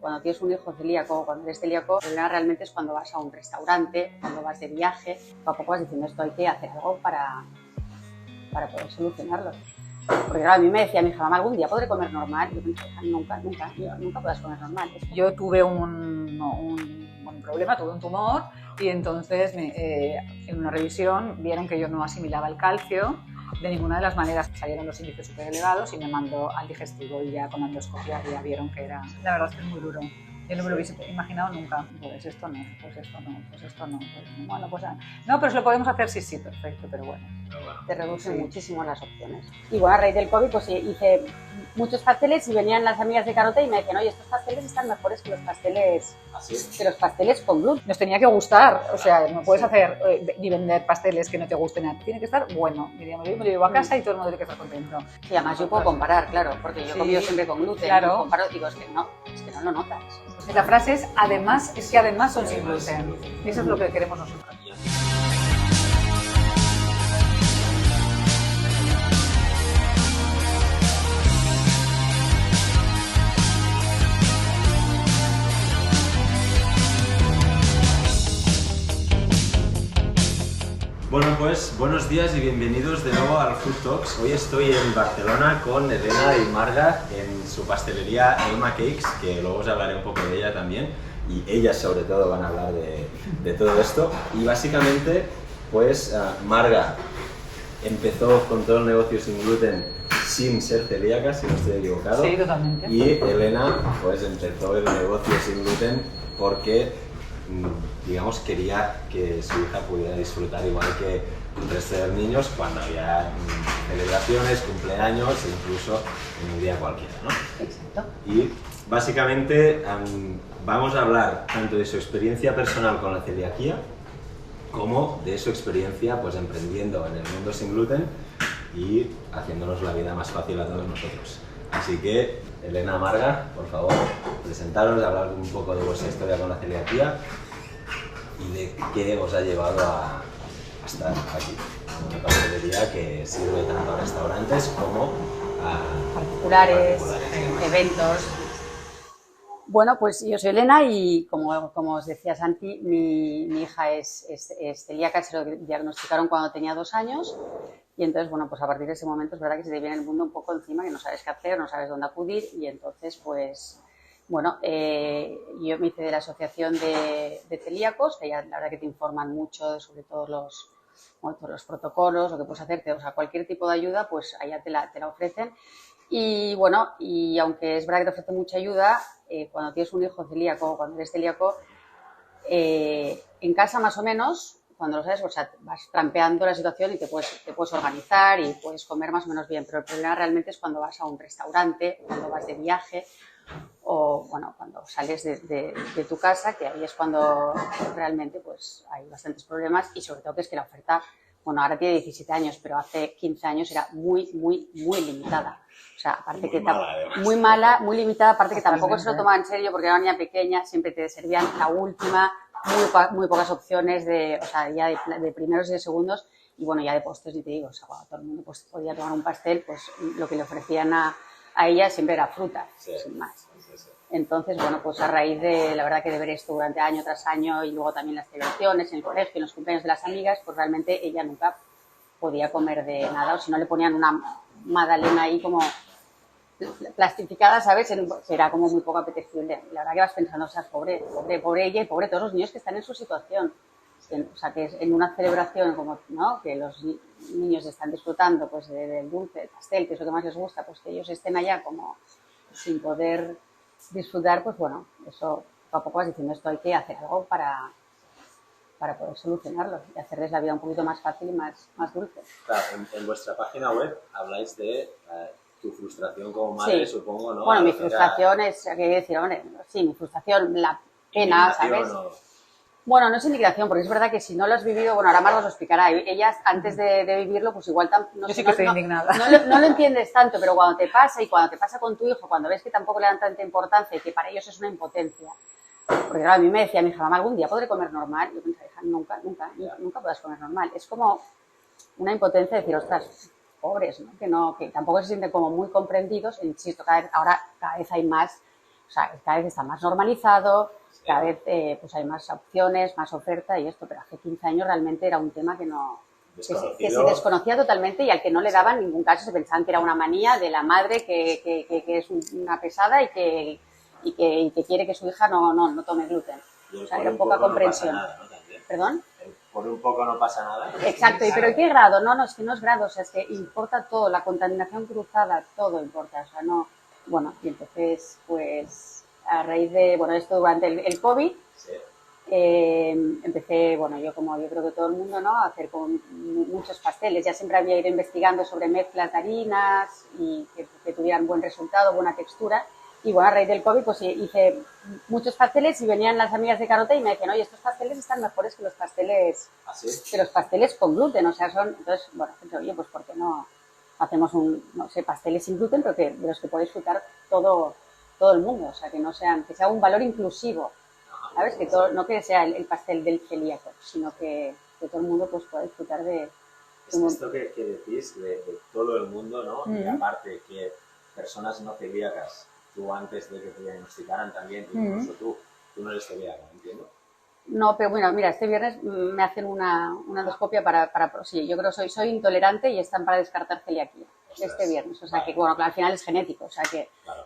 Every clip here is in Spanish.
cuando tienes un hijo celíaco o cuando eres celíaco, el problema realmente es cuando vas a un restaurante, cuando vas de viaje, poco a poco vas diciendo esto hay que hacer algo para poder solucionarlo. Porque claro, a mí me decía mi hija, mamá, algún día podré comer normal. Y yo pensaba, nunca podrás comer normal. Yo tuve un problema, tuve un tumor y entonces en una revisión vieron que yo no asimilaba el calcio de ninguna de las maneras. Salieron los índices súper elevados y me mandó al digestivo y ya con la endoscopia ya vieron que era... La verdad es que es muy duro. Yo no me lo hubiese imaginado nunca. Pues esto no, pues esto no, pues esto no. Pues, bueno, pues no, pero lo podemos hacer, sí, perfecto, pero bueno. Te reducen muchísimo las opciones. Y bueno, a raíz del COVID pues hice muchos pasteles y venían las amigas de Carote y me decían, oye, estos pasteles están mejores que los pasteles con gluten. Nos tenía que gustar, o sea, no puedes hacer ni vender pasteles que no te gusten, tiene que estar bueno. Diríamos, yo me lo llevo a casa y todo el mundo tiene que estar contento. Sí, además yo puedo comparar, claro, porque yo he comido siempre con gluten. Claro. Comparo, digo, es que no lo notas. La frase es además son sin gluten. Eso es lo que queremos nosotros. Bueno, pues buenos días y bienvenidos de nuevo al Food Talks. Hoy estoy en Barcelona con Elena y Marga en su pastelería Elma Cakes, que luego os hablaré un poco de ella también, y ellas sobre todo van a hablar de todo esto. Y básicamente, pues Marga empezó con todo el negocio sin gluten sin ser celíaca, si no estoy equivocado. Sí, totalmente. Y Elena pues empezó el negocio sin gluten porque digamos, quería que su hija pudiera disfrutar igual que el resto de los niños cuando había celebraciones, cumpleaños e incluso en un día cualquiera, ¿no? Exacto. Y básicamente vamos a hablar tanto de su experiencia personal con la celiaquía como de su experiencia pues emprendiendo en el mundo sin gluten y haciéndonos la vida más fácil a todos nosotros. Así que, Elena, Marga, por favor, presentaros, hablar un poco de vuestra historia con la celiaquía y de qué os ha llevado a estar aquí, en una pastelería que sirve tanto a restaurantes como a particulares. Eventos. Bueno, pues yo soy Elena y como os decía Santi, mi hija es celíaca, se lo diagnosticaron cuando tenía 2 años. Y entonces, bueno, pues a partir de ese momento es verdad que se te viene el mundo un poco encima, que no sabes qué hacer, no sabes dónde acudir y entonces, pues, bueno, yo me hice de la asociación de celíacos, que ya la verdad que te informan mucho sobre todos los protocolos, lo que puedes hacerte, o sea, cualquier tipo de ayuda, pues allá te la ofrecen. Y bueno, y aunque es verdad que te ofrecen mucha ayuda, cuando tienes un hijo celíaco o cuando eres celíaco, en casa más o menos, cuando lo sabes, o sea, vas trampeando la situación y te puedes organizar y puedes comer más o menos bien, pero el problema realmente es cuando vas a un restaurante, cuando vas de viaje o, bueno, cuando sales de tu casa, que ahí es cuando realmente pues hay bastantes problemas y sobre todo que es que la oferta, bueno, ahora tiene 17 años, pero hace 15 años era muy limitada. O sea, aparte que muy mala, muy limitada, aparte que tampoco se lo tomaba en serio porque era una niña pequeña, siempre te servían la última, muy pocas opciones o sea, ya de primeros y de segundos, y bueno, ya de postres ni te digo, o sea, cuando todo el mundo pues, podía tomar un pastel, pues lo que le ofrecían a ella siempre era fruta, sin más. Entonces, bueno, pues a raíz de, la verdad que de ver esto durante año tras año y luego también las celebraciones en el colegio, en los cumpleaños de las amigas, pues realmente ella nunca podía comer de nada, o si no le ponían una magdalena ahí como plastificada, ¿sabes? Era como muy poco apetecible. La verdad que vas pensando, o sea, pobre ella y pobre todos los niños que están en su situación. O sea, que en una celebración como, ¿no?, que los niños están disfrutando pues del dulce, del pastel, que es lo que más les gusta, pues que ellos estén allá como sin poder disfrutar, pues bueno, eso poco a poco vas diciendo, esto hay que hacer algo para poder solucionarlo y hacerles la vida un poquito más fácil y más dulce. Claro, en vuestra página web habláis de tu frustración como madre, sí, supongo, ¿no? Bueno, mi frustración es, hay que decir, hombre, sí, mi frustración, la pena, ¿sabes? Bueno, no es indignación, porque es verdad que si no lo has vivido, bueno, ahora Marga os lo explicará, ellas antes de vivirlo, pues igual yo sí que estoy indignada. No lo entiendes tanto, pero cuando te pasa y cuando te pasa con tu hijo, cuando ves que tampoco le dan tanta importancia y que para ellos es una impotencia, porque claro, a mí me decía mi hija, mamá, algún día podré comer normal, yo pensaba, hija, nunca podrás comer normal, es como una impotencia de decir, ostras, pobres, ¿no? Que tampoco se sienten como muy comprendidos, insisto, cada vez hay más O sea, cada vez está más normalizado, cada vez pues hay más opciones, más oferta y esto, pero hace 15 años realmente era un tema que se desconocía totalmente y al que no le daban ningún caso, se pensaban que era una manía de la madre que es una pesada y que quiere que su hija no tome gluten. O sea, era poca comprensión. No pasa nada, ¿no? También. ¿Perdón? Por un poco no pasa nada. Exacto, pero ¿qué grado? No, es que no es grado, o sea, es que importa todo, la contaminación cruzada, todo importa, o sea, no... Bueno, y entonces, pues, a raíz de, bueno, esto durante el COVID, Sí. empecé, bueno, yo creo que todo el mundo, ¿no?, a hacer con muchos pasteles. Ya siempre había ido investigando sobre mezclas de harinas y que tuvieran buen resultado, buena textura. Y bueno, a raíz del COVID, pues hice muchos pasteles y venían las amigas de Carota y me decían, oye, estos pasteles están mejores que los pasteles, ¿Ah, sí? que los pasteles con gluten, o sea, son... Entonces, bueno, pensé, oye, pues ¿por qué no hacemos no sé, pasteles sin gluten, pero de los que puede disfrutar todo el mundo? O sea, que sea un valor inclusivo, ¿sabes? Que no que sea el pastel del celíaco, sino que todo el mundo pues pueda disfrutar de... Es esto que decís de todo el mundo, ¿no? Y aparte que personas no celíacas, tú antes de que te diagnosticaran también, incluso tú no eres celíaca, ¿entiendo? No, pero bueno, mira, este viernes me hacen una endoscopia para sí, yo creo que soy intolerante y están para descartar celiaquía. Ostras, este viernes, o sea vale. que, bueno, claro, al final es genético, o sea que... Claro,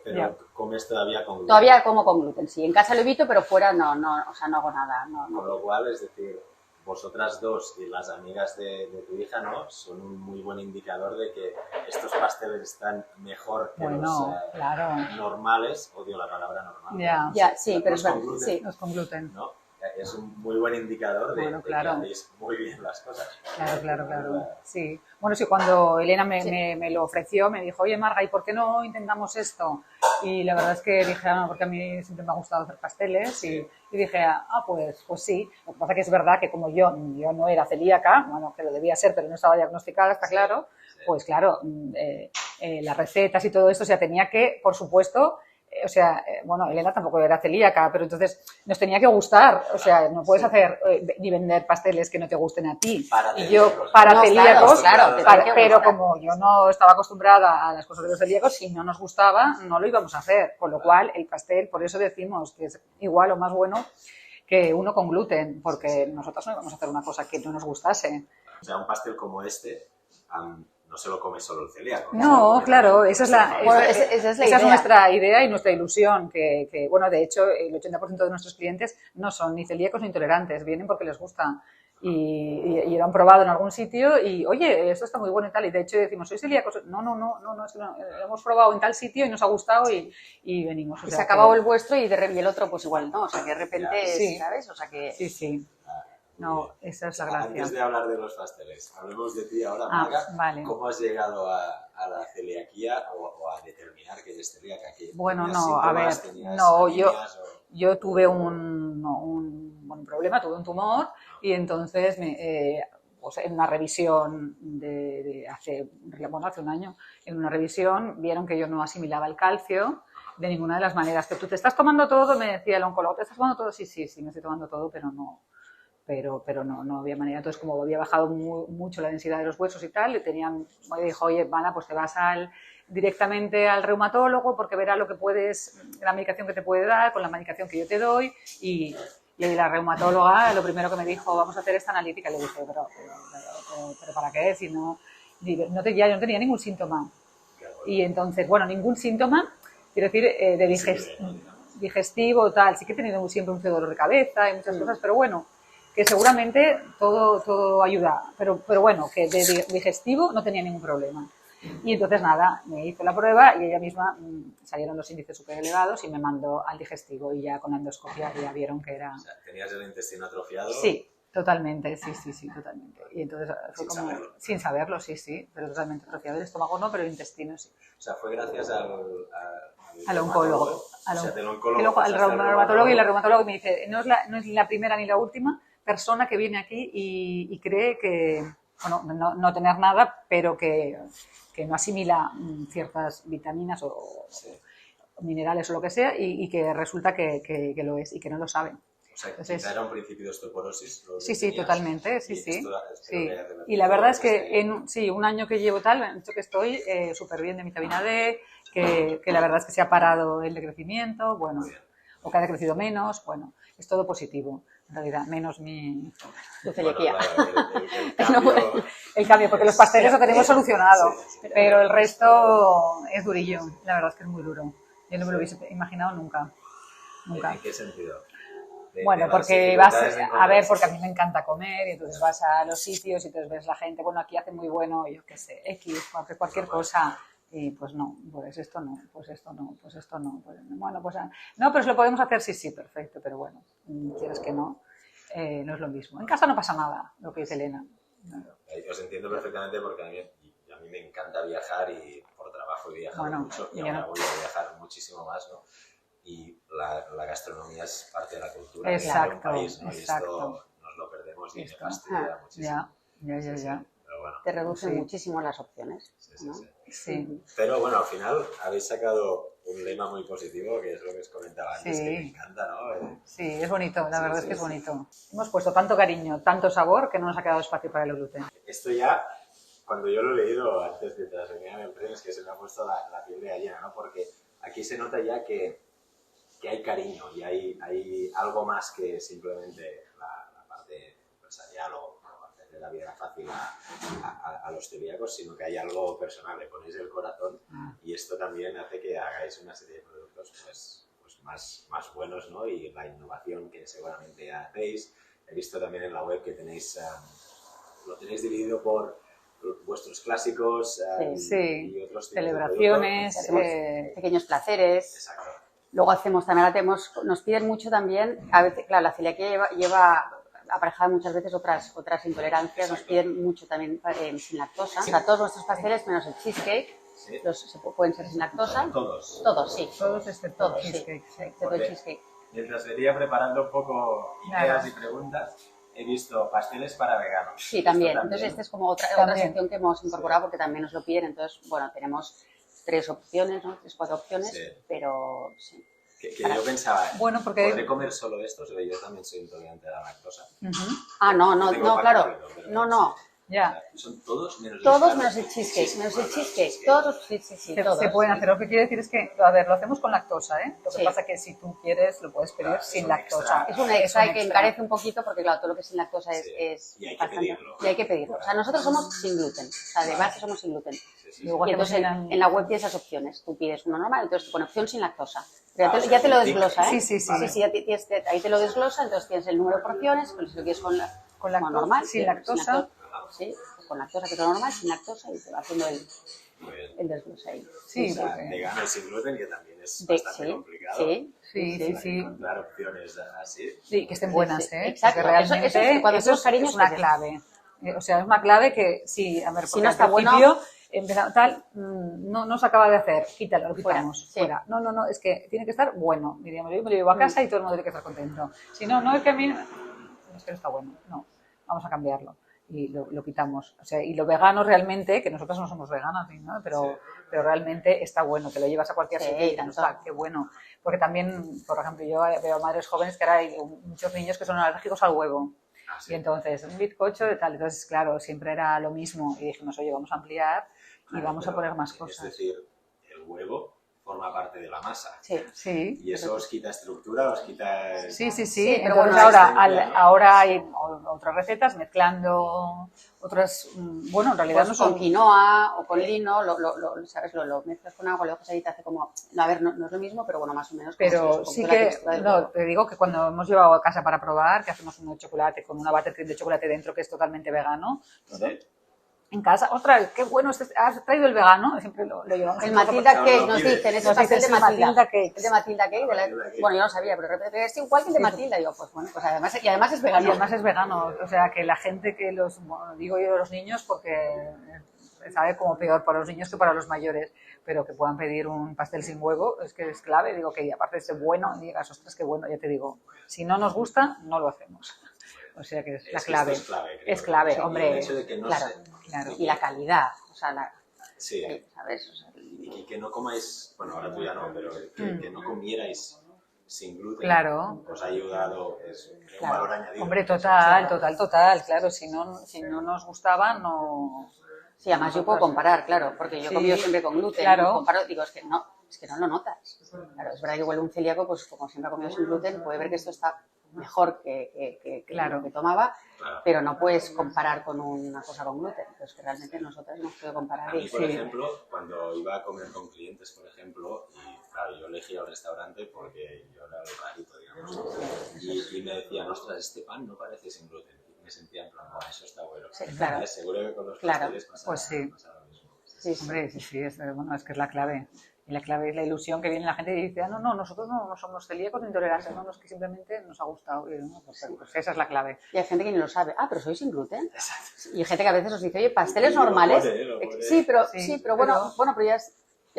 pero comes todavía con gluten. Todavía como con gluten, sí, en casa lo evito, pero fuera no, o sea, no hago nada. No. Con lo cual, es decir, vosotras dos y las amigas de tu hija, ¿no?, son un muy buen indicador de que estos pasteles están mejor que los normales, odio la palabra normal. Ya, sí, pero es verdad, sí, los con gluten. ¿No? Es un muy buen indicador de que hacéis muy bien las cosas. Claro. Sí. Bueno, sí, cuando Elena me lo ofreció, me dijo, oye, Marga, ¿y por qué no intentamos esto? Y la verdad es que dije, porque a mí siempre me ha gustado hacer pasteles y dije, pues sí. Lo que pasa que es verdad que como yo no era celíaca, bueno, que lo debía ser, pero no estaba diagnosticada, está claro, pues claro, las recetas y todo esto, o sea, tenía que, por supuesto... O sea, bueno, Elena tampoco era celíaca, pero entonces nos tenía que gustar. O sea, no puedes hacer ni vender pasteles que no te gusten a ti. Para celíacos, claro, pero como yo no estaba acostumbrada a las cosas de los celíacos, si no nos gustaba, no lo íbamos a hacer. Con lo cual, el pastel, por eso decimos que es igual o más bueno que uno con gluten, porque nosotros no íbamos a hacer una cosa que no nos gustase. O sea, un pastel como este... no se lo come solo el celíaco. No, claro, esa es nuestra idea y nuestra ilusión, que bueno, de hecho, el 80% de nuestros clientes no son ni celíacos ni intolerantes, vienen porque les gusta y lo han probado en algún sitio y, oye, esto está muy bueno y tal, y de hecho decimos, ¿sois celíacos? No, es que lo hemos probado en tal sitio y nos ha gustado y venimos. Y se ha acabado el vuestro y el otro pues igual, ¿no? O sea, que de repente, ¿sabes? O sea, que... Sí. No, esa es la gracia. Antes de hablar de los pasteles, hablemos de ti ahora, Marga. Vale. ¿Cómo has llegado a la celiaquía o a determinar que eres celíaca? Bueno, no, a ver, yo tuve un problema, tuve un tumor y entonces pues en una revisión de hace un año, en una revisión vieron que yo no asimilaba el calcio de ninguna de las maneras. Que tú te estás tomando todo, me decía el oncólogo, ¿te estás tomando todo? Sí, me estoy tomando todo, pero no había manera. Entonces, como había bajado mucho la densidad de los huesos y tal, me dijo, oye, Vana, pues te vas directamente al reumatólogo porque verá lo que la medicación que te puede dar con la medicación que yo te doy. Y la reumatóloga lo primero que me dijo, vamos a hacer esta analítica. Le dije, pero ¿para qué? Si yo no tenía ningún síntoma. Y entonces, bueno, ningún síntoma, quiero decir, de digestivo, tal. Sí que he tenido siempre un dolor de cabeza y muchas cosas, pero bueno, que seguramente todo ayuda, pero bueno, que de digestivo no tenía ningún problema. Y entonces nada, me hizo la prueba y ella misma salieron los índices súper elevados y me mandó al digestivo y ya con la endoscopia ya vieron que era... O sea, ¿tenías el intestino atrofiado? Sí, totalmente, sí, totalmente. Y entonces fue sin saberlo, sí, pero totalmente atrofiado. El estómago no, pero el intestino sí. O sea, fue gracias al oncólogo. Al reumatólogo, y la reumatóloga me dice, no es la primera ni la última persona que viene aquí y cree que, bueno, no tener nada, pero que no asimila ciertas vitaminas o minerales o lo que sea y que resulta que lo es y que no lo sabe. O sea, Entonces, quizá era un principio de osteoporosis. sí, totalmente, sí. Sí. Y la verdad es que un año que llevo tal, me han dicho que estoy súper bien de mi vitamina D, que la verdad es que se ha parado el decrecimiento, bueno, o que ha decrecido menos, bueno, es todo positivo, en realidad, menos tu celiaquía. Claro, el cambio, porque los pasteles lo tenemos solucionado, sí. pero el resto es durillo, la verdad es que es muy duro. Yo no me lo hubiese imaginado nunca. ¿En qué sentido? Bueno, porque vas a ver, porque a mí me encanta comer y entonces vas a los sitios y entonces ves la gente, bueno, aquí hace muy bueno, yo qué sé, X, cualquier cosa. Y pues no, pues esto no, pues esto no, pues esto no. Pues, bueno, pues no, pero si lo podemos hacer, sí, perfecto, pero bueno, quieres que no, no es lo mismo. En casa no pasa nada, lo que dice Elena. Os entiendo perfectamente porque a mí me encanta viajar y por trabajo he viajado mucho y ahora voy a viajar muchísimo más, ¿no? Y la gastronomía es parte de la cultura de un país, ¿no? Y esto nos lo perdemos y me fastidia muchísimo. Ya. Pero bueno, te reducen muchísimo las opciones. Sí. Pero bueno, al final habéis sacado un lema muy positivo, que es lo que os comentaba antes, que me encanta, ¿no? Sí, es bonito, la verdad es que es bonito. Hemos puesto tanto cariño, tanto sabor, que no nos ha quedado espacio para el gluten. Esto ya, cuando yo lo he leído antes de transmitir en premios, que se me ha puesto la piel de gallina, ¿no? Porque aquí se nota ya que hay cariño y hay algo más que simplemente la parte empresarial o hacerle la vida fácil a los celíacos, sino que hay algo personal, le ponéis el corazón y esto también hace que hagáis una serie de productos pues más buenos, ¿no? Y la innovación que seguramente hacéis. He visto también en la web que tenéis, lo tenéis dividido por vuestros clásicos y otros celebraciones, pequeños placeres. Exacto. Luego nos piden mucho también, a veces, claro, la celiaquía lleva aparejada muchas veces otras intolerancias, nos piden mucho también sin lactosa. O sea, todos nuestros pasteles, menos el cheesecake, pueden ser sin lactosa. Todos, sí. Todos excepto el cheesecake. Excepto el cheesecake. Mientras venía preparando un poco ideas y preguntas, he visto pasteles para veganos. Sí, también. Entonces, esta es como otra sección que hemos incorporado porque también nos lo piden. Entonces, bueno, tenemos 3 opciones, ¿no? 4 opciones, pero sí. Que yo pensaba, bueno, porque ¿podré comer solo estos? Yo también soy intolerante a la lactosa. No, claro. No. Ya. Son todos menos el cheesecake. Todos se pueden hacer. Lo que quiero decir es que, a ver, lo hacemos con lactosa, ¿eh? Lo que pasa es que si tú quieres, lo puedes pedir sin lactosa. Es un extra que encarece un poquito porque, claro, todo lo que es sin lactosa es y hay que pedirlo. Y hay que pedirlo. O sea, nosotros somos sin gluten. O sea, de base somos sin gluten. Y entonces en la web tienes esas opciones. Tú pides uno normal, entonces te pone opción sin lactosa. Pero ya te lo desglosa, ¿eh? Sí. Ahí te lo desglosa, entonces tienes el número de porciones, pues si lo quieres con lactosa, normal, sin lactosa. Sí, con lactosa, que es lo normal, sin lactosa, y te va haciendo el desglose ahí. Sí, vegano y sin gluten, que también es bastante complicado. Sí. Encontrar opciones así. Sí, que estén buenas, ¿eh? Exacto. Porque realmente eso es una clave. O sea, es una clave que, sí, a ver, si no está bueno, no se acaba de hacer, quítalo, lo quitamos, fuera. No, es que tiene que estar bueno. Diríamos, yo me lo llevo a casa y todo el mundo tiene que estar contento. Si no es que a mí, es que no está bueno, no, vamos a cambiarlo. Y lo quitamos. O sea, y lo vegano realmente, que nosotros no somos veganas, ¿no? pero realmente está bueno, que lo llevas a cualquier sitio y qué bueno. Porque también, por ejemplo, yo veo madres jóvenes que ahora hay muchos niños que son alérgicos al huevo. Y entonces, un bizcocho y tal. Entonces, claro, siempre era lo mismo. Y dijimos, oye, vamos a ampliar y vamos a poner más cosas. Es decir, el huevo forma parte de la masa. Sí. Y eso os quita estructura, os quita... Sí. Pero bueno, ahora hay otras recetas mezclando otras... Bueno, en realidad pues no son... con quinoa o con lino, ¿sabes? Lo mezclas con agua, lo dejas ahí, te hace como... A ver, no es lo mismo, pero bueno, más o menos. Pero sí que... No, te digo que cuando hemos llevado a casa para probar, que hacemos uno de chocolate con una buttercream de chocolate dentro que es totalmente vegano, en casa, ostras, qué bueno, has traído el vegano, siempre lo llevamos. El Matilda Cake, nos dicen, es el pastel de Matilda Cake. El de Matilda Cake, bueno, yo no sabía, pero de repente es igual que el de Matilda, digo, pues bueno, pues además es vegano. Y además es vegano, o sea, que la gente que digo yo los niños porque sabe como peor para los niños que para los mayores, pero que puedan pedir un pastel sin huevo, es que es clave, digo que aparte de ser bueno, digas, ostras, qué bueno, ya te digo, si no nos gusta, no lo hacemos. O sea que es la clave. Es clave, hombre. El hecho de que claro. Y la calidad. O sea, ¿sabes? O sea, y que no comáis, bueno, ahora tú ya no, pero que no comierais sin gluten, Claro. os ha ayudado, es un Claro. valor añadido. Hombre, total. Claro, si no nos gustaba, no... Sí, además yo puedo comparar, claro, porque yo he comido siempre con gluten. Claro. Comparo, digo, es que no lo notas. Claro, es verdad que igual un celíaco, pues como siempre ha comido sin gluten, puede ver que esto está mejor que Claro. lo que tomaba, Claro. pero no puedes comparar con una cosa con gluten. Entonces, que realmente nosotros hemos podido comparar. A mí, por Sí. ejemplo, cuando iba a comer con clientes, por ejemplo, y claro, yo elegía el restaurante porque yo era el rarito, digamos, y me decían, ostras, este pan no parece sin gluten. Y me sentía en plan, bueno, eso está bueno. Sí, claro. Seguro que con los Claro. pasteles pasa, Pues sí. pasa lo mismo. Sí, sí. Hombre, sí, bueno, es que es la clave. Y la clave es la ilusión que viene la gente y dice, no, nosotros no somos celíacos ni intolerantes, no, es que simplemente nos ha gustado. Y, no, pues esa es la clave. Y hay gente que ni lo sabe. Ah, pero soy sin gluten. Exacto. Y hay gente que a veces os dice, oye, pasteles Y lo normales. pone. Sí, pero Sí, bueno, pero ya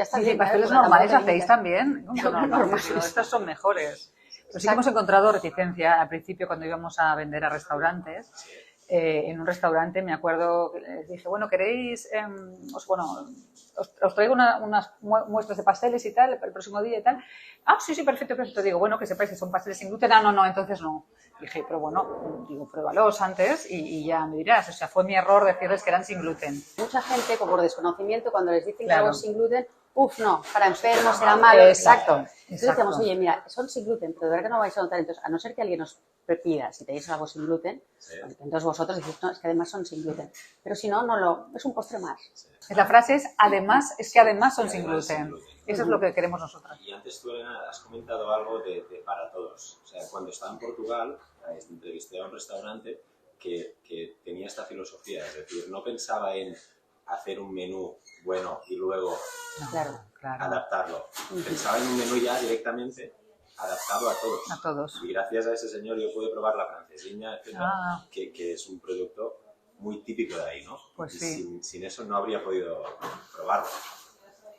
está Sí, bien. pasteles ¿sabes? normales Porque hacéis también. No, normales. pero estos son mejores. Pero sí que hemos encontrado reticencia al principio cuando íbamos a vender a restaurantes. En un restaurante me acuerdo que les dije, bueno, ¿queréis? Os traigo unas muestras de pasteles y tal, el próximo día y tal. Ah, sí, perfecto. Digo, bueno, que sepáis que son pasteles sin gluten. Ah, no, entonces no. Dije, pero bueno, digo, pruébalos antes y ya me dirás. O sea, fue mi error decirles que eran sin gluten. Mucha gente, por desconocimiento, cuando les dicen Claro. que algo es sin gluten, no, para enfermos será malo. Exacto. Entonces Exacto. decíamos, oye, mira, son sin gluten, pero de verdad que no vais a notar. Entonces, a no ser que alguien os pida, si tenéis algo sin gluten, entonces vosotros decís, no, es que además son sin gluten. Pero si no, es un postre más. La frase es, además son sin gluten. Eso es lo que queremos nosotros. Y antes tú, Elena, has comentado algo de para todos. O sea, cuando estaba en Portugal, entrevisté a un restaurante que tenía esta filosofía, es decir, no pensaba en hacer un menú bueno y luego Claro. adaptarlo. Pensaba en un menú ya directamente adaptado a todos. A todos. Y gracias a ese señor yo pude probar la francesiña, etcétera, que es un producto muy típico de ahí, ¿no? Pues y sí. sin eso no habría podido probarlo.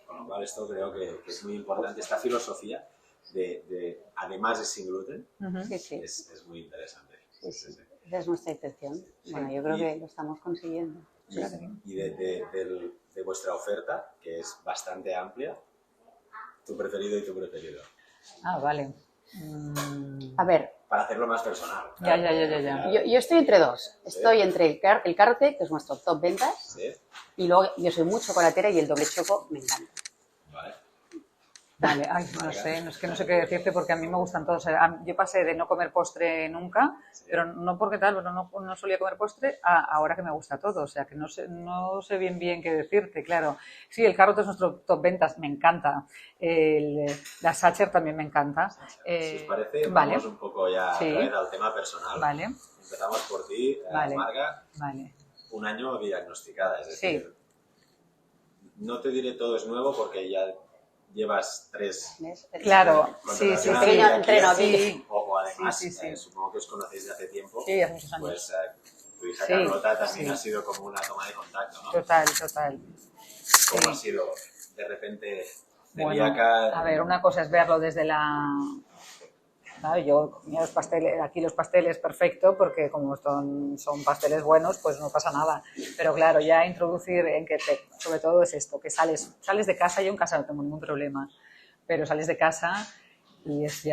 Con lo cual esto creo que es muy importante. Esta filosofía de además es sin gluten, Sí. es muy interesante. Sí. Esa es nuestra intención. Bueno, yo creo que lo estamos consiguiendo. Y de vuestra oferta, que es bastante amplia, tu preferido y tu preferido. Ah, vale. A ver. Para hacerlo más personal. Ya. Yo estoy entre dos. Estoy entre el Carrotec, que es nuestro top ventas, ¿Sí? y luego yo soy muy chocolatera y el doble choco me encanta. Vale, no sé, es que no sé qué decirte porque a mí me gustan todos. Yo pasé de no comer postre nunca, pero no porque tal, pero no solía comer postre, a ahora que me gusta todo. O sea, que no sé bien qué decirte, claro. Sí, el Carrot es nuestro top ventas, me encanta. La Sacher también me encanta. Si os parece, vale. vamos un poco ya otra vez al tema personal. Vale. Empezamos por ti, Marga. Vale. Un año diagnosticada, es decir, no te diré todo es nuevo porque ya llevas 3. Claro, sí. Pequeño entreno aquí. O además, Sí. supongo que os conocéis de hace tiempo. Sí, hace muchos años. Pues tu hija Carlota también ha sido como una toma de contacto, ¿no? Total. ¿Cómo ha sido de repente celíaca? Bueno, a ver, una cosa es verlo desde la... Claro, yo comía los pasteles perfecto porque como son pasteles buenos, pues no pasa nada. Pero claro, ya introducir sobre todo es esto, que sales de casa, yo en casa no tengo ningún problema, pero sales de casa y es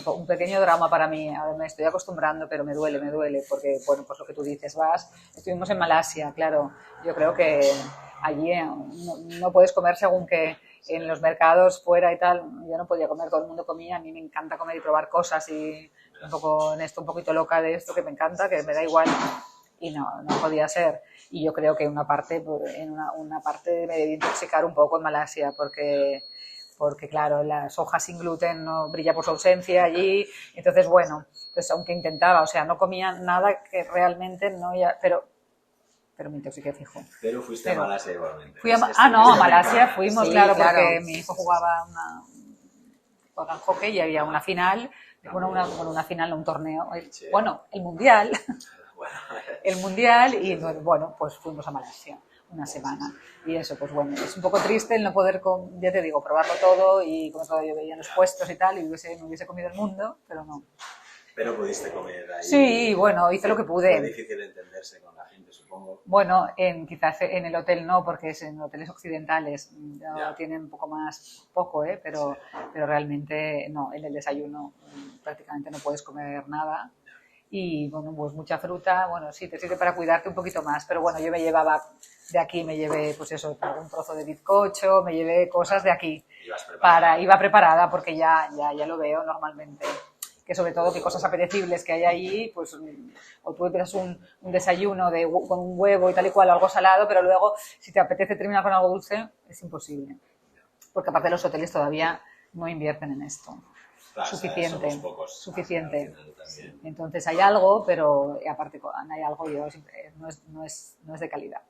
un pequeño drama para mí. Ahora me estoy acostumbrando, pero me duele porque, bueno, pues lo que tú dices, estuvimos en Malasia, claro, yo creo que allí no puedes comer según que en los mercados fuera y tal, yo no podía comer, todo el mundo comía, a mí me encanta comer y probar cosas y un poquito loca de esto que me encanta, que me da igual y no podía ser. Y yo creo que una parte me debí intoxicar un poco en Malasia porque claro, las hojas sin gluten no brilla por su ausencia allí, entonces bueno, pues aunque intentaba, o sea, no comía nada que realmente pero me intoxiqué fijo. Pero fuiste a Malasia igualmente. A Malasia fuimos, claro, porque mi hijo jugaba en hockey y había una final, una final, un torneo, el mundial, y bueno, pues fuimos a Malasia una semana. Y eso, pues bueno, es un poco triste el no poder, ya te digo, probarlo todo y como todo yo veía en los puestos y tal, y me hubiese comido el mundo, pero no. Pero pudiste comer ahí. Sí, bueno, hice lo que pude. Es difícil entenderse con la gente, supongo. Bueno, quizás en el hotel no, porque es en hoteles occidentales Ya. tienen un poco más, pero realmente no, en el desayuno prácticamente no puedes comer nada. Y bueno, pues mucha fruta, bueno, sí, te sirve para cuidarte un poquito más, pero bueno, yo me llevaba de aquí, me llevé pues eso, un trozo de bizcocho, me llevé cosas de aquí. Iba preparada porque ya lo veo normalmente. Que sobre todo que cosas apetecibles que hay ahí, pues o tú empiezas un desayuno con un huevo y tal y cual, algo salado, pero luego si te apetece terminar con algo dulce, es imposible. Porque aparte los hoteles todavía no invierten en esto. Claro, Suficiente. somos pocos, Suficiente. también. Entonces hay algo, pero aparte hay algo no es de calidad.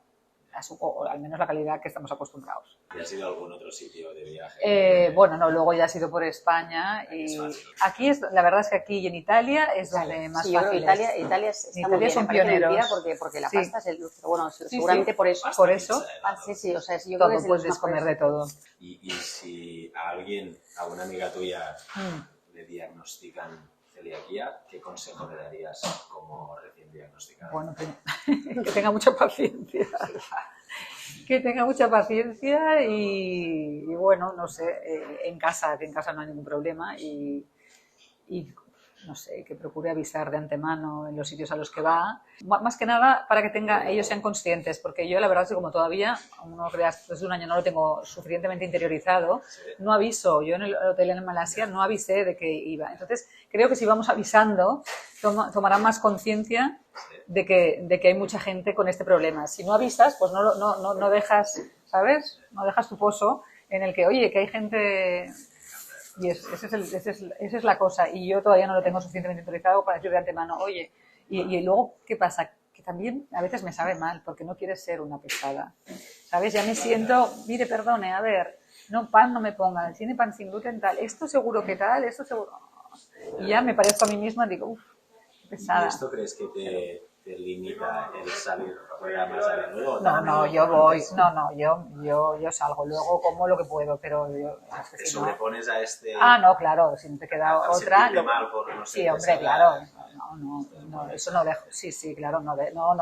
O al menos la calidad que estamos acostumbrados. ¿Y has ido a algún otro sitio de viaje? Bueno, no, luego ya has ido por España y aquí la verdad es que aquí y en Italia es donde más fácil es. Italia son pioneros. Porque la Sí. pasta es bueno, seguramente sí. por eso. Por eso. Sí, o sea, yo creo Todo, que es de los puedes mejores comer de todo. Y si a una amiga tuya le diagnostican celiaquía, ¿qué consejo le darías como recién diagnosticada? Bueno, que tenga mucha paciencia. Que tenga mucha paciencia y bueno, no sé, que en casa no hay ningún problema y no sé, que procure avisar de antemano en los sitios a los que va. Más que nada para que ellos sean conscientes, porque yo la verdad es que como todavía, aún no creas, desde un año no lo tengo suficientemente interiorizado, no aviso. Yo en el hotel en Malasia no avisé de que iba. Entonces creo que si vamos avisando, tomarán más conciencia de que hay mucha gente con este problema. Si no avisas, pues no dejas, ¿sabes? No dejas tu pozo en el que, oye, que hay gente... Y esa es la cosa. Y yo todavía no lo tengo suficientemente interiorizado para decir de antemano, oye, y luego, ¿qué pasa? Que también a veces me sabe mal, porque no quieres ser una pesada. ¿Sabes? Ya me siento, mire, perdone, a ver, no, pan no me pongan, tiene pan sin gluten, tal, esto seguro que tal, esto seguro... Y ya me parezco a mí misma, digo, uff, qué pesada. ¿Y esto crees que te limita el salir fuera más a menudo? No, yo voy, yo salgo, luego como lo que puedo, pero yo... ¿Te sobrepones a este...? No, claro, si no te queda otra... mal por no sí, hombre, claro, no, eso no dejo, sí, claro, no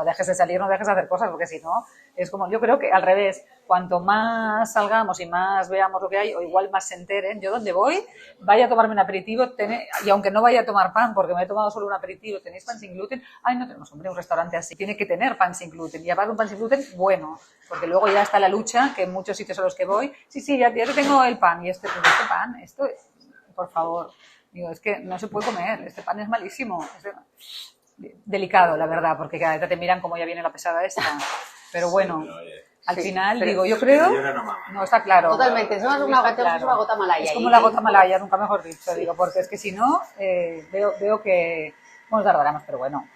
dejes de salir, no dejes de hacer cosas, porque si no, es como, yo creo que al revés, cuanto más salgamos y más veamos lo que hay, o igual más se enteren, yo donde voy, vaya a tomarme un aperitivo, y aunque no vaya a tomar pan, porque me he tomado solo un aperitivo, ¿tenéis pan sin gluten? Ay, no tenemos, hombre, un restaurante así, tiene que tener pan sin gluten, y aparte un pan sin gluten bueno, porque luego ya está la lucha, que en muchos sitios a los que voy, sí, ya tengo el pan, y este pan, por favor, digo, es que no se puede comer, este pan es malísimo, delicado, la verdad, porque cada vez te miran como ya viene la pesada esta, pero bueno... Al final, digo, yo creo... No, está claro. Totalmente, es una gota malaya. Es como la gota malaya, nunca mejor dicho, digo, porque es que si no, veo que... Bueno, tardaremos, pero bueno,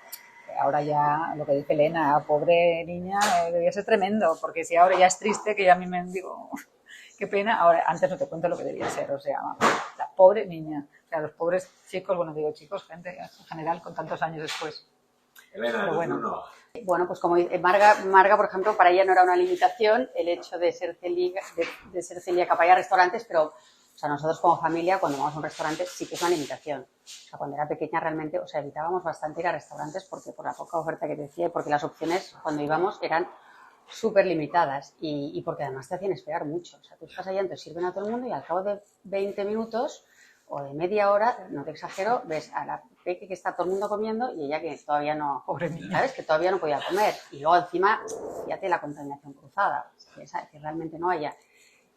ahora ya, lo que dice Elena, pobre niña, debía ser tremendo, porque si ahora ya es triste, que ya a mí me digo, qué pena, ahora antes no te cuento lo que debía ser, o sea, la pobre niña, o sea, los pobres chicos, bueno, digo chicos, gente en general, con tantos años después. Elena, pero bueno, pues como dice Marga, por ejemplo, para ella no era una limitación el hecho de ser celíaca para ir a restaurantes, pero o sea, nosotros como familia, cuando vamos a un restaurante, sí que es una limitación. O sea, cuando era pequeña realmente, o sea, evitábamos bastante ir a restaurantes porque por la poca oferta que te decía, porque las opciones cuando íbamos eran súper limitadas y porque además te hacían esperar mucho. O sea, tú estás allá, entonces sirven a todo el mundo y al cabo de 20 minutos o de media hora, no te exagero, ves a la peque que está todo el mundo comiendo y ella que todavía no, ¿sabes? Que todavía no podía comer. Y luego encima, fíjate la contaminación cruzada, que realmente no haya.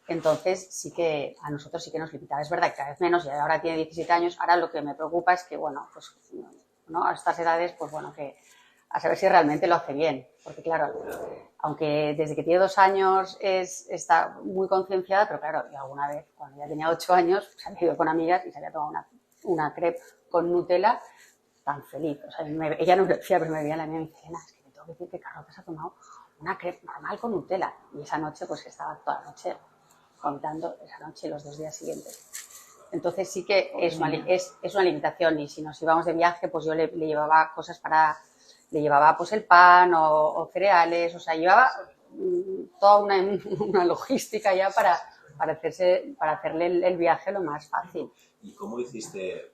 Entonces sí que a nosotros sí que nos limitaba. Es verdad que cada vez menos, y ahora tiene 17 años, ahora lo que me preocupa es que, bueno, pues ¿no? A estas edades, pues bueno, que a saber si realmente lo hace bien. Porque claro, aunque desde que tiene 2 años está muy concienciada, pero claro, y alguna vez, cuando ya tenía 8 años, se había ido con amigas y se había tomado una crepe con Nutella tan feliz. O sea, ella no me decía, pero me veía la mía y me decía, es que me tengo que decir que Carlota se ha tomado una crepe normal con Nutella. Y esa noche, pues estaba toda la noche contando, esa noche y los 2 días siguientes. Entonces sí que es una limitación y si nos íbamos de viaje, pues yo le llevaba cosas le llevaba pues el pan o cereales, o sea, llevaba toda una logística ya para hacerle el viaje lo más fácil. ¿Y cómo hiciste?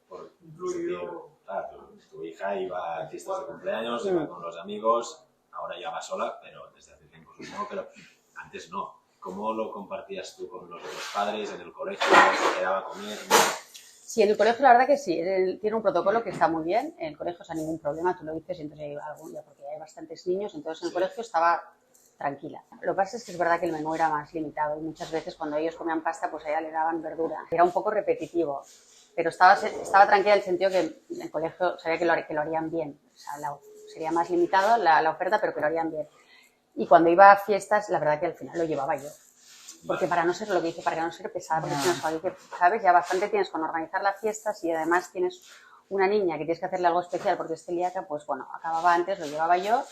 Claro, tu hija iba a fiestas de cumpleaños, iba con los amigos, ahora ya va sola, pero desde hace tiempo supongo, pero antes no. ¿Cómo lo compartías tú con los otros padres en el colegio? ¿Se quedaba a comer? Sí, en el colegio la verdad que sí, tiene un protocolo que está muy bien, en el colegio, o sea, ningún problema, tú lo dices, y entonces hay algún día, porque hay bastantes niños, entonces en el colegio estaba tranquila. Lo que pasa es que es verdad que el menú era más limitado y muchas veces cuando ellos comían pasta, pues a ella le daban verdura. Era un poco repetitivo, pero estaba tranquila en el sentido que en el colegio sabía que lo harían bien, o sea, sería más limitado la oferta, pero que lo harían bien. Y cuando iba a fiestas, la verdad que al final lo llevaba yo. Porque para no ser lo que dice, para no ser pesada, porque tienes algo que, ¿sabes? Ya bastante tienes con organizar las fiestas y además tienes una niña que tienes que hacerle algo especial porque es celíaca, pues bueno, acababa antes, lo llevaba yo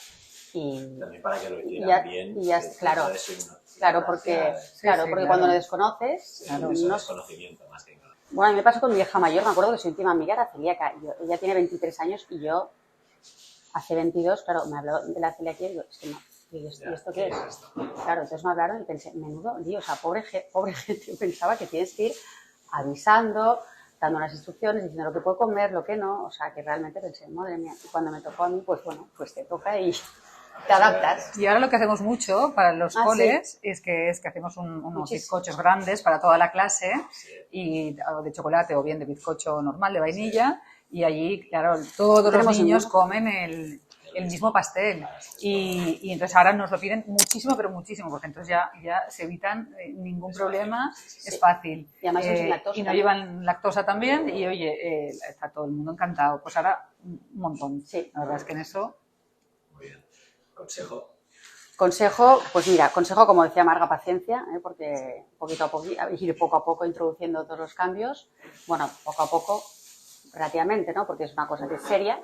y... También para que lo hicieran bien. Y ya, claro, porque cuando lo desconoces... Claro, es un desconocimiento más que nada. Bueno, a mí me pasó con mi hija mayor, me acuerdo que su última amiga era celíaca. Ella tiene 23 años y yo, hace 22, claro, me habló de la celiaquía y digo, es que no. ¿Y esto qué es? Claro, entonces me hablaron y pensé, menudo lío, o sea, pobre gente, yo pensaba que tienes que ir avisando, dando unas instrucciones, diciendo lo que puedo comer, lo que no, o sea, que realmente pensé, madre mía, y cuando me tocó a mí, pues bueno, pues te toca y te adaptas. Y ahora lo que hacemos mucho para los coles es que hacemos unos bizcochos grandes para toda la clase, y o de chocolate o bien de bizcocho normal, de vainilla, y allí, claro, todos los niños comen el mismo pastel y entonces ahora nos lo piden muchísimo, pero muchísimo, porque entonces ya se evitan ningún problema, es fácil. Y además sin lactosa. Y no llevan lactosa también y oye, está todo el mundo encantado. Pues ahora un montón. Sí. La verdad es que en eso... Muy bien. ¿Consejo? Consejo, pues mira, consejo como decía Marga, paciencia, porque ir poco a poco introduciendo todos los cambios, bueno, poco a poco, relativamente, ¿no? Porque es una cosa que es seria.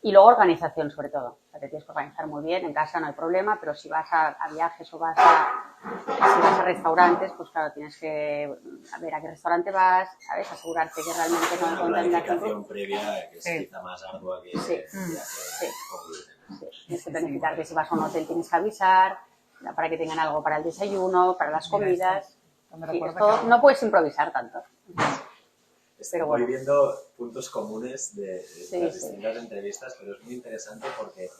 Y luego organización, sobre todo. O sea, te tienes que organizar muy bien. En casa no hay problema, pero si vas a viajes o vas a restaurantes, pues claro, tienes que ver a qué restaurante vas, ¿sabes? Asegurarte que realmente no hay contaminación. Una planificación previa que es quizá más ardua que Sí. Tienes que planificar que si vas a un hotel tienes que avisar para que tengan algo para el desayuno, para las comidas. No puedes improvisar tanto. Estoy viendo puntos comunes de las distintas entrevistas, pero es muy interesante porque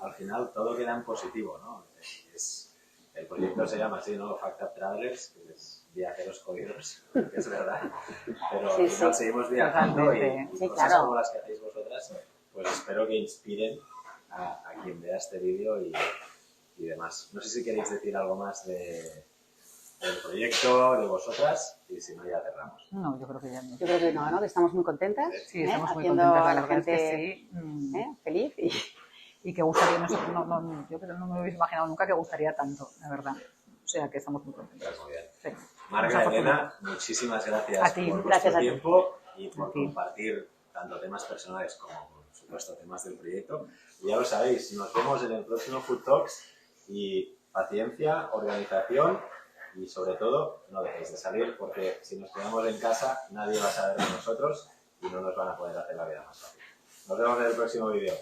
al final todo queda en positivo, ¿no? El proyecto se llama así, ¿no? Fact Up Travelers, que es viajeros jodidos, que es verdad, pero al final seguimos viajando y cosas como las que hacéis vosotras, pues espero que inspiren a quien vea este vídeo y demás. No sé si queréis decir algo más del proyecto, de vosotras, y si no ya cerramos. No, yo creo que ya no. Yo creo que no, que estamos muy contentas. Sí, estamos muy haciendo contentas, a la gente sí. feliz. Y que gustaría, yo creo que no me hubiese imaginado nunca que gustaría tanto, la verdad. O sea, que estamos muy contentas. Muy bien. Sí. Marga, Elena, muchísimas gracias por vuestro tiempo y por compartir tanto temas personales como, por supuesto, temas del proyecto. Y ya lo sabéis, nos vemos en el próximo Food Talks y paciencia, organización y sobre todo no dejéis de salir porque si nos quedamos en casa nadie va a saber de nosotros y no nos van a poder hacer la vida más fácil. Nos vemos en el próximo vídeo.